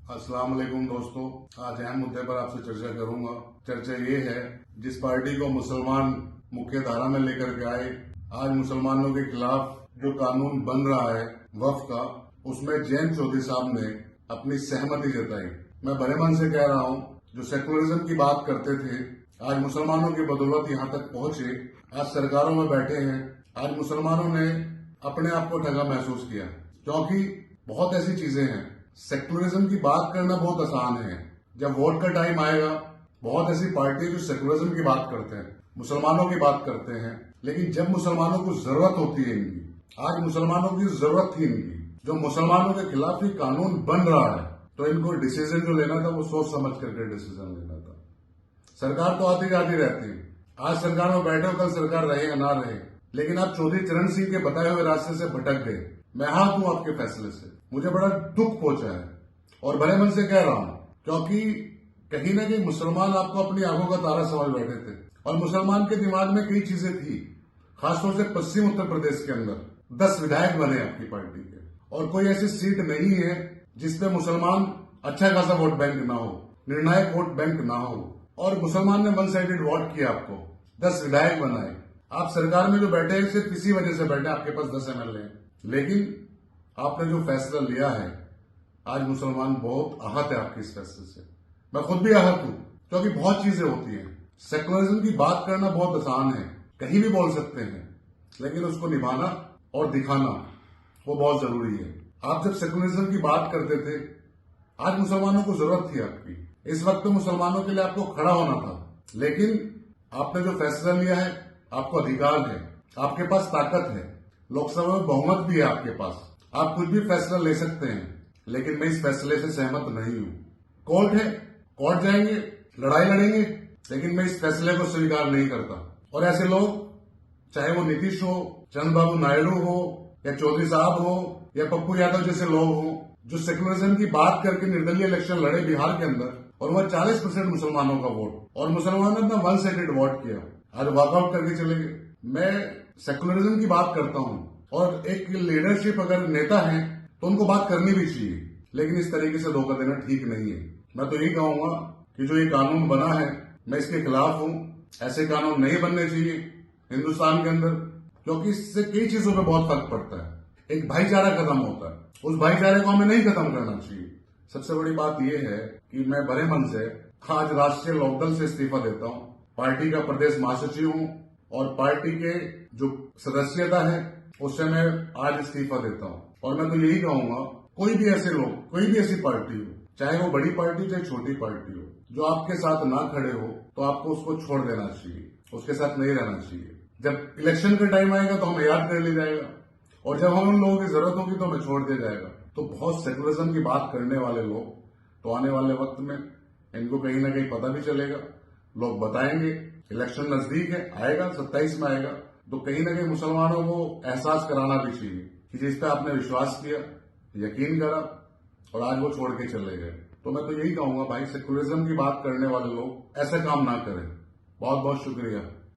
अस्सलाम वालेकुम दोस्तों, आज अहम मुद्दे पर आपसे चर्चा करूंगा। चर्चा ये है, जिस पार्टी को मुसलमान मुख्य धारा में लेकर के आए, आज मुसलमानों के खिलाफ जो कानून बन रहा है वक्फ का, उसमें जैन चौधरी साहब ने अपनी सहमति जताई। मैं बड़े मन से कह रहा हूँ, जो सेकुलरिज्म की बात करते थे, आज मुसलमानों की बदौलत यहाँ तक पहुंचे, आज सरकारों में बैठे हैं। आज मुसलमानों ने अपने आप को ठगा महसूस किया, क्योंकि बहुत ऐसी चीजें हैं। सेकुलरिज्म की बात करना बहुत आसान है, जब वोट का टाइम आएगा बहुत ऐसी पार्टी जो सेकुलरिज्म की बात करते हैं, मुसलमानों की बात करते हैं, लेकिन जब मुसलमानों को जरूरत होती है इनकी, आज मुसलमानों की जरूरत थी इनकी, जो मुसलमानों के खिलाफ ही कानून बन रहा है, तो इनको डिसीजन जो लेना था वो सोच समझ करके डिसीजन लेना था। सरकार तो आती जाती रहती है, आज सरकार में बैठे हो, कल सरकार रहे या ना रहे, लेकिन आप चौधरी चरण सिंह के बताए हुए रास्ते से भटक गए। मैं हाथ हूं आपके फैसले से, मुझे बड़ा दुख पहुंचा है और बड़े मन से कह रहा हूं, क्योंकि कहीं ना कहीं मुसलमान आपको अपनी आंखों का तारा समझ बैठे थे और मुसलमान के दिमाग में कई चीजें थी। खासतौर से पश्चिम उत्तर प्रदेश के अंदर 10 विधायक बने आपकी पार्टी के, और कोई ऐसी सीट नहीं है जिसपे मुसलमान अच्छा खासा वोट बैंक ना हो, निर्णायक वोट बैंक ना हो, और मुसलमान ने वन साइडेड वोट किया, आपको 10 विधायक बनाए। आप सरकार में जो बैठे हैं सिर्फ इसी वजह से बैठे, आपके पास 10 MLA हैं, लेकिन आपने जो फैसला लिया है, आज मुसलमान बहुत आहत है आपके इस फैसले से। मैं खुद भी आहत हूं, क्योंकि बहुत चीजें होती हैं। सेकुलरिज्म की बात करना बहुत आसान है, कहीं भी बोल सकते हैं, लेकिन उसको निभाना और दिखाना वो बहुत जरूरी है। आप जब सेकुलरिज्म की बात करते थे, आज मुसलमानों को जरूरत थी आपकी, इस वक्त तो मुसलमानों के लिए आपको खड़ा होना था, लेकिन आपने जो फैसला लिया है, आपको अधिकार है, आपके पास ताकत है, लोकसभा में बहुमत भी है आपके पास, आप कुछ भी फैसला ले सकते हैं, लेकिन मैं इस फैसले से सहमत नहीं हूं। कोर्ट है, कोर्ट जाएंगे, लड़ाई लड़ेंगे, लेकिन मैं इस फैसले को स्वीकार नहीं करता। और ऐसे लोग, चाहे वो नीतीश हो, चंद्रबाबू नायडू हो, या चौधरी साहब हो, या पप्पू यादव जैसे लोग हो, जो सेकुलरिज्म की बात करके निर्दलीय इलेक्शन लड़े बिहार के अंदर, और वह 40% मुसलमानों का वोट, और मुसलमानों ने अपना वन साइडेड वोट किया, आज वॉकआउट करके चले गए। मैं सेकुलरिज्म की बात करता हूं, और एक लीडरशिप अगर नेता है तो उनको बात करनी भी चाहिए, लेकिन इस तरीके से धोखा देना ठीक नहीं है। मैं तो यही कहूंगा कि जो ये कानून बना है, मैं इसके खिलाफ हूं। ऐसे कानून नहीं बनने चाहिए हिंदुस्तान के अंदर, क्योंकि इससे कई चीजों पे बहुत फर्क पड़ता है। एक भाईचारा खत्म होता है, उस भाईचारे को हमें नहीं खत्म करना चाहिए। सबसे बड़ी बात यह है कि मैं बड़े मन से आज राष्ट्रीय लोकदल से इस्तीफा देता हूं, पार्टी का प्रदेश महासचिव हूं, और पार्टी के जो सदस्यता है उससे मैं आज इस्तीफा देता हूं। और मैं तो यही कहूंगा, कोई भी ऐसे लोग, कोई भी ऐसी पार्टी हो, चाहे वो बड़ी पार्टी चाहे छोटी पार्टी हो, जो आपके साथ ना खड़े हो, तो आपको उसको छोड़ देना चाहिए, उसके साथ नहीं रहना चाहिए। जब इलेक्शन का टाइम आएगा तो हमें याद कर लिया जाएगा, और जब हम उन लोगों की जरूरत होगी तो हमें छोड़ दिया जाएगा। तो बहुत सेकुलरिज्म की बात करने वाले लोग, तो आने वाले वक्त में इनको कहीं ना कहीं पता भी चलेगा, लोग बताएंगे, इलेक्शन नजदीक है, आएगा 27 में आएगा, तो कहीं ना कहीं मुसलमानों को एहसास कराना भी चाहिए कि जिस पे आपने विश्वास किया, यकीन करा, और आज वो छोड़ के चले गए। तो मैं तो यही कहूंगा भाई, सेकुलरिज्म की बात करने वाले लोग ऐसा काम ना करें। बहुत बहुत शुक्रिया।